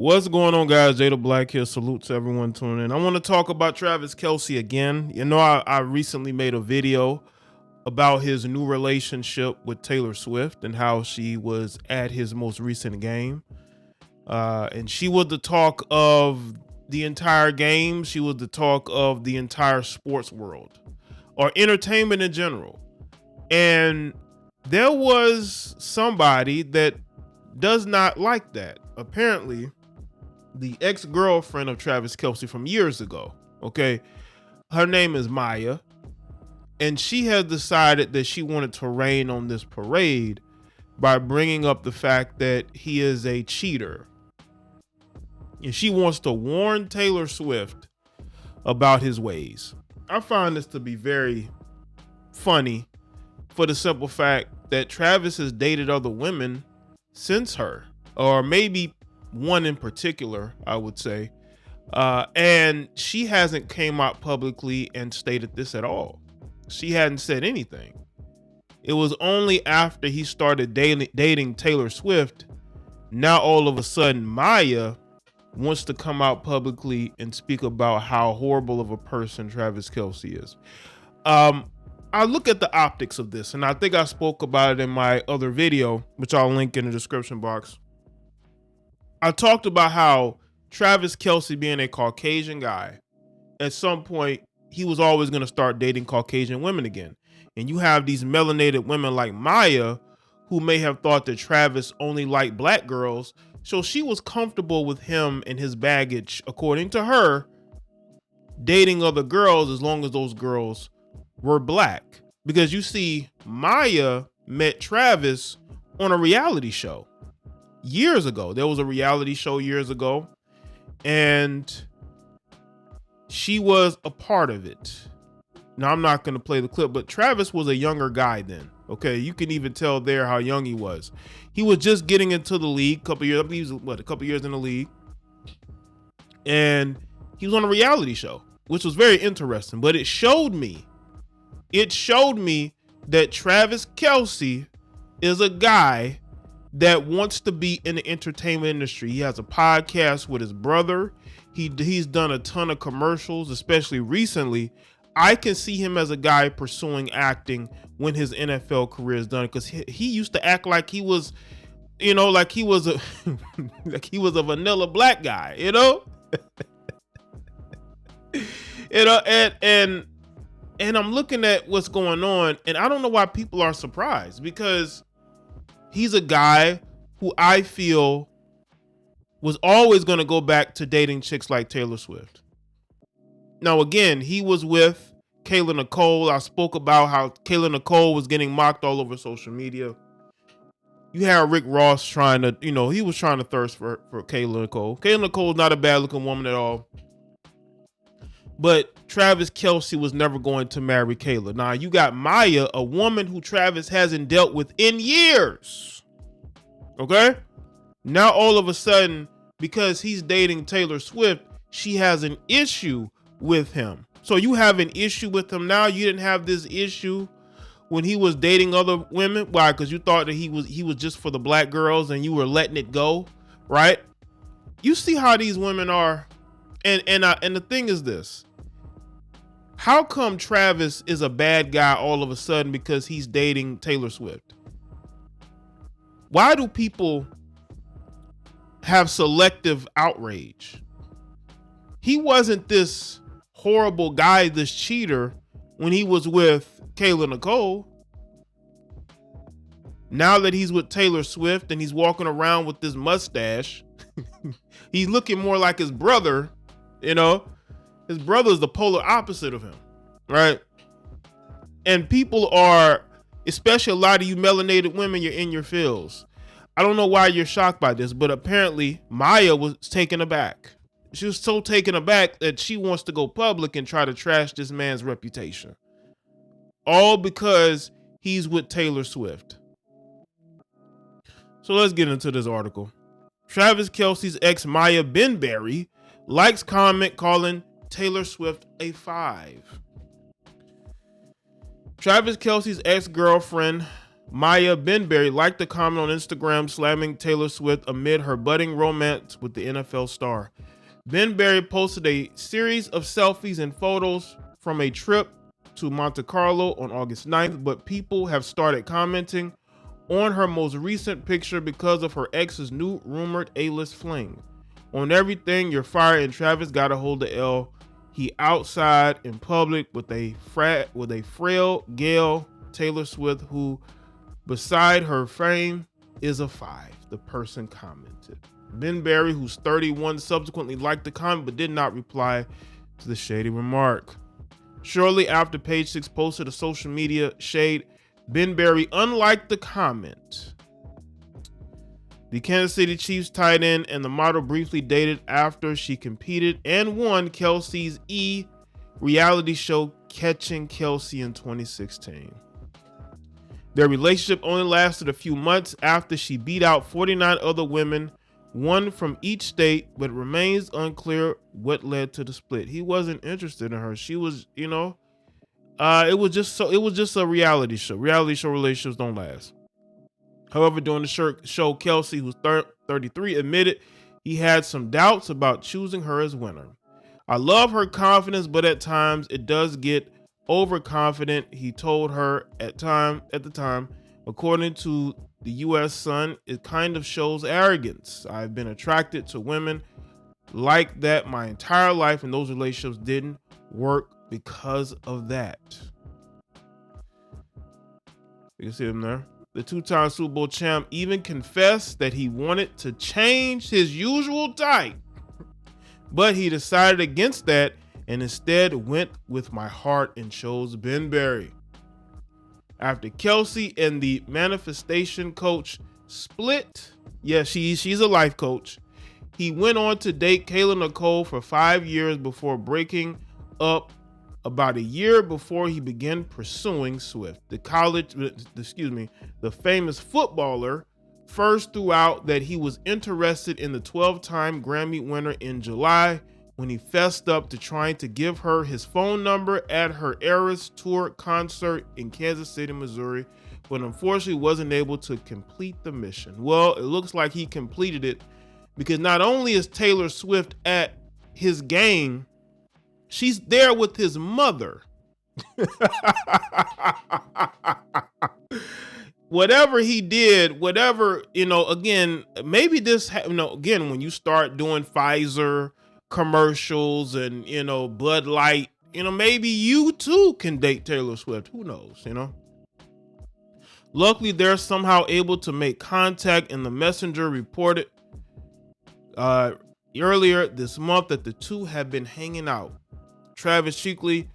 What's going on, guys? Jay the Black here. Salute to everyone tuning in. I want to talk about Travis Kelce again. You know, I recently made a video about his new relationship with Taylor Swift and how she was at his most recent game. And she was the talk of the entire game. She was the talk of the entire sports world or entertainment in general. And there was somebody that does not like that. Apparently, the ex-girlfriend of Travis Kelce from years ago, okay? Her name is Maya, and she has decided that she wanted to rain on this parade by bringing up the fact that he is a cheater. And she wants to warn Taylor Swift about his ways. I find this to be very funny for the simple fact that Travis has dated other women since her, or maybe one in particular, I would say. And she hasn't came out publicly and stated this at all. She hadn't said anything. It was only after he started dating Taylor Swift, now all of a sudden Maya wants to come out publicly and speak about how horrible of a person Travis Kelce is. I look at the optics of this, and I think I spoke about it in my other video, which I'll link in the description box. I talked about how Travis Kelce, being a Caucasian guy, at some point, he was always going to start dating Caucasian women again. And you have these melanated women like Maya, who may have thought that Travis only liked black girls. So she was comfortable with him and his baggage, according to her, dating other girls as long as those girls were black. Because you see, Maya met Travis on a reality show. Years ago. There was a reality show years ago, and she was a part of it. Now, I'm not going to play the clip, but Travis was a younger guy then. Okay, you can even tell there how young he was. He was just getting into the league a couple years. I believe he was, a couple years in the league, and he was on a reality show, which was very interesting. But it showed me that Travis Kelce is a guy that wants to be in the entertainment industry. He has a podcast with his brother. He's done a ton of commercials, especially recently. I can see him as a guy pursuing acting when his NFL career is done, because he used to act like he was, like he was a like he was a vanilla black guy, and I'm looking at what's going on, and I don't know why people are surprised, because he's a guy who I feel was always going to go back to dating chicks like Taylor Swift. Now, again, he was with Kayla Nicole. I spoke about how Kayla Nicole was getting mocked all over social media. You had Rick Ross trying to, he was trying to thirst for Kayla Nicole. Kayla Nicole's not a bad looking woman at all. But Travis Kelce was never going to marry Kayla. Now, you got Maya, a woman who Travis hasn't dealt with in years. Okay? Now, all of a sudden, because he's dating Taylor Swift, she has an issue with him. So you have an issue with him now. You didn't have this issue when he was dating other women. Why? Because you thought that he was just for the black girls and you were letting it go, right? You see how these women are. And the thing is this. How come Travis is a bad guy all of a sudden because he's dating Taylor Swift? Why do people have selective outrage? He wasn't this horrible guy, this cheater, when he was with Kayla Nicole. Now that he's with Taylor Swift and he's walking around with this mustache, he's looking more like his brother, His brother's the polar opposite of him, right? And people are, especially a lot of you melanated women, you're in your feels. I don't know why you're shocked by this, but apparently Maya was taken aback. She was so taken aback that she wants to go public and try to trash this man's reputation. All because he's with Taylor Swift. So let's get into this article. Travis Kelce's ex Maya BenBerry likes comment calling Taylor Swift a 5. Travis Kelce's ex-girlfriend Maya BenBerry liked the comment on Instagram slamming Taylor Swift amid her budding romance with the NFL star. BenBerry posted a series of selfies and photos from a trip to Monte Carlo on August 9th, but people have started commenting on her most recent picture because of her ex's new rumored A-list fling. On everything, you're fired and Travis gotta hold the L. He outside in public with a frail Gail Taylor Swift, who beside her frame is a 5, the person commented. BenBerry, who's 31, subsequently liked the comment but did not reply to the shady remark. Shortly after Page Six posted a social media shade, BenBerry unliked the comment. The Kansas City Chiefs tight end and the model briefly dated after she competed and won Kelce's reality show Catching Kelce in 2016. Their relationship only lasted a few months after she beat out 49 other women, one from each state, but it remains unclear what led to the split. He wasn't interested in her. She was, it was just a reality show. Reality show relationships don't last. However, during the show, Kelce, who's 33, admitted he had some doubts about choosing her as winner. I love her confidence, but at times it does get overconfident, he told her at the time. According to the U.S. Sun, it kind of shows arrogance. I've been attracted to women like that my entire life, and those relationships didn't work because of that. You can see him there. The two-time Super Bowl champ even confessed that he wanted to change his usual type, but he decided against that and instead went with my heart and chose BenBerry. After Kelce and the manifestation coach split, she's a life coach, he went on to date Kayla Nicole for 5 years before breaking up about a year before he began pursuing Swift. The famous footballer first threw out that he was interested in the 12-time Grammy winner in July when he fessed up to trying to give her his phone number at her Eras Tour concert in Kansas City, Missouri, but unfortunately wasn't able to complete the mission. Well, it looks like he completed it, because not only is Taylor Swift at his game, she's there with his mother. Whatever he did, again, maybe this, again, when you start doing Pfizer commercials and, Bud Light, maybe you too can date Taylor Swift. Who knows, Luckily, they're somehow able to make contact, and the Messenger reported earlier this month that the two have been hanging out. Travis Cheekley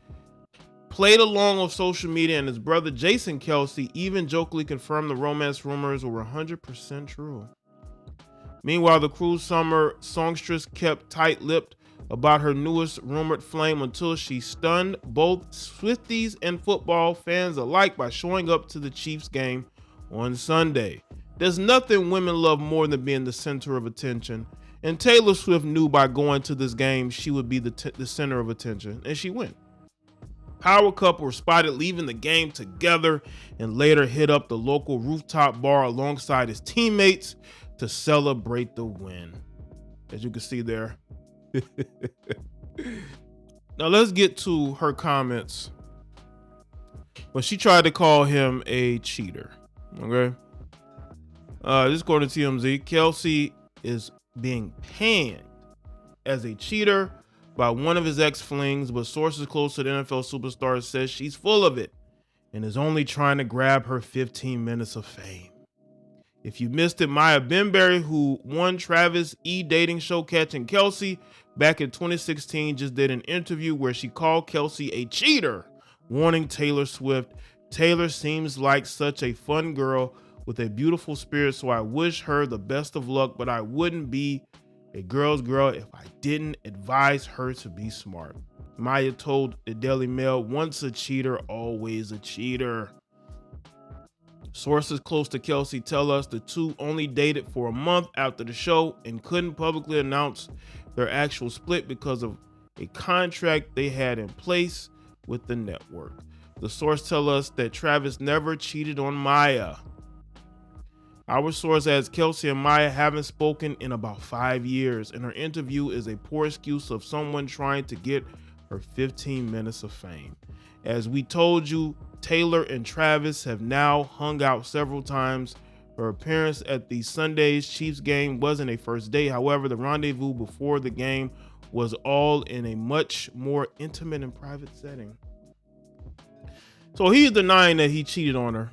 played along on social media, and his brother Jason Kelce even jokingly confirmed the romance rumors were 100% true. Meanwhile, the cruel summer songstress kept tight-lipped about her newest rumored flame until she stunned both Swifties and football fans alike by showing up to the Chiefs game on Sunday. There's nothing women love more than being the center of attention, and Taylor Swift knew by going to this game she would be the center of attention, and she went. Power couple were spotted leaving the game together and later hit up the local rooftop bar alongside his teammates to celebrate the win, as you can see there. Now let's get to her comments when she tried to call him a cheater. Okay, this according to TMZ, Kelce is being panned as a cheater by one of his ex-flings, but sources close to the NFL superstar says she's full of it and is only trying to grab her 15 minutes of fame. If you missed it, Maya BenBerry, who won Travis' dating show Catching Kelce back in 2016, just did an interview where she called Kelce a cheater, warning Taylor Swift. Taylor seems like such a fun girl with a beautiful spirit, so I wish her the best of luck, but I wouldn't be a girl's girl if I didn't advise her to be smart. Maya told the Daily Mail, once a cheater, always a cheater. Sources close to Kelce tell us the two only dated for a month after the show and couldn't publicly announce their actual split because of a contract they had in place with the network. The source tell us that Travis never cheated on Maya. Our source adds Kelce and Maya haven't spoken in about 5 years, and her interview is a poor excuse of someone trying to get her 15 minutes of fame. As we told you, Taylor and Travis have now hung out several times. Her appearance at the Sunday's Chiefs game wasn't a first date. However, the rendezvous before the game was all in a much more intimate and private setting. So he's denying that he cheated on her.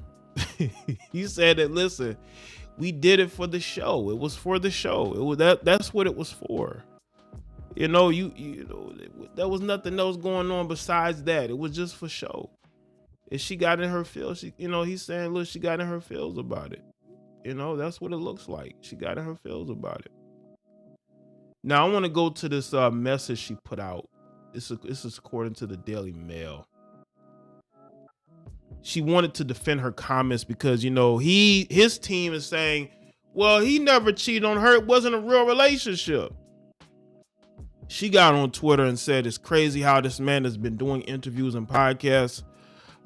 He said that, listen, we did it for the show. It was for the show. It was that's what it was for. You know, there was nothing else going on besides that. It was just for show. And she got in her feels. He's saying, look, she got in her feels about it. That's what it looks like. She got in her feels about it. Now I want to go to this message she put out. This is according to the Daily Mail. She wanted to defend her comments because, his team is saying, well, he never cheated on her. It wasn't a real relationship. She got on Twitter and said, it's crazy how this man has been doing interviews and podcasts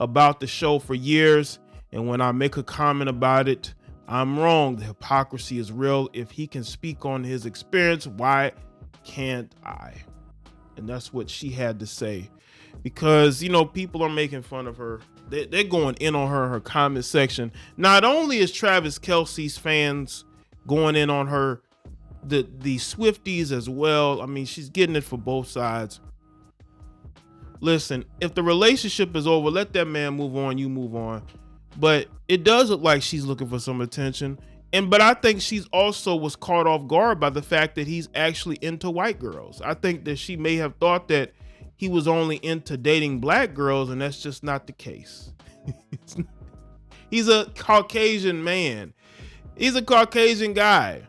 about the show for years. And when I make a comment about it, I'm wrong. The hypocrisy is real. If he can speak on his experience, why can't I? And that's what she had to say. Because, people are making fun of her. They're going in on her in her comment section. Not only is Travis Kelce's fans going in on her, the Swifties as well. I mean, she's getting it for both sides. Listen, if the relationship is over, let that man move on, you move on. But it does look like she's looking for some attention. But I think she's also was caught off guard by the fact that he's actually into white girls. I think that she may have thought that he was only into dating black girls, and that's just not the case. He's a Caucasian man. He's a Caucasian guy.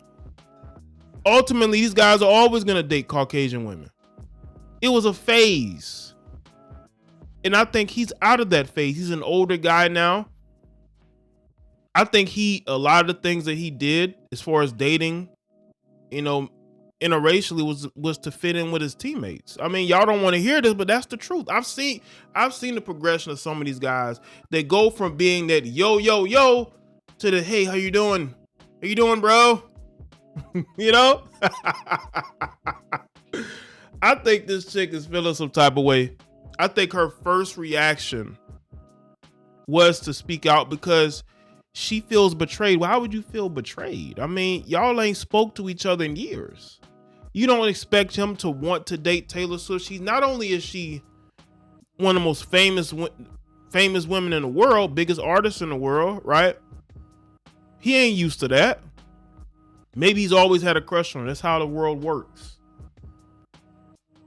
Ultimately, these guys are always going to date Caucasian women. It was a phase. And I think he's out of that phase. He's an older guy now. I think a lot of the things that he did as far as dating, interracially was to fit in with his teammates. I mean, y'all don't want to hear this, but that's the truth. I've seen the progression of some of these guys. They go from being that yo to the hey, how you doing? How you doing, bro? I think this chick is feeling some type of way. I think her first reaction was to speak out because she feels betrayed. Why would you feel betrayed? I mean, y'all ain't spoke to each other in years. You don't expect him to want to date Taylor Swift. Not only is she one of the most famous women in the world, biggest artist in the world, right? He ain't used to that. Maybe he's always had a crush on her. That's how the world works.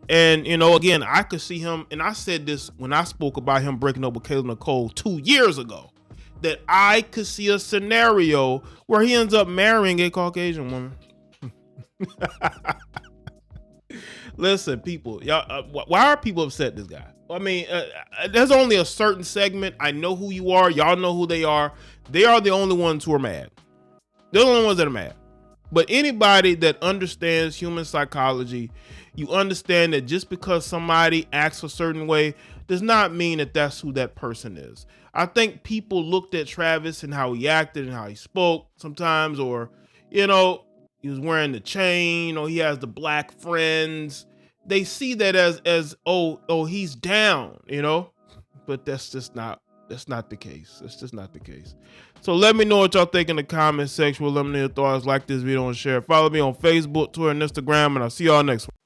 And, again, I could see him, and I said this when I spoke about him breaking up with Kayla Nicole 2 years ago, that I could see a scenario where he ends up marrying a Caucasian woman. Listen, people, y'all, why are people upset at this guy? I mean, there's only a certain segment. I know who you are. Y'all know who they are. They are the only ones who are mad. They're the only ones that are mad. But anybody that understands human psychology, you understand that just because somebody acts a certain way does not mean that that's who that person is. I think people looked at Travis and how he acted and how he spoke sometimes, or, he was wearing the chain, or he has the black friends. They see that as oh, he's down, but that's just not the case. That's just not the case. So let me know what y'all think in the comment section. Let me know your thoughts. Like this video and share. Follow me on Facebook, Twitter, and Instagram, and I'll see y'all next one.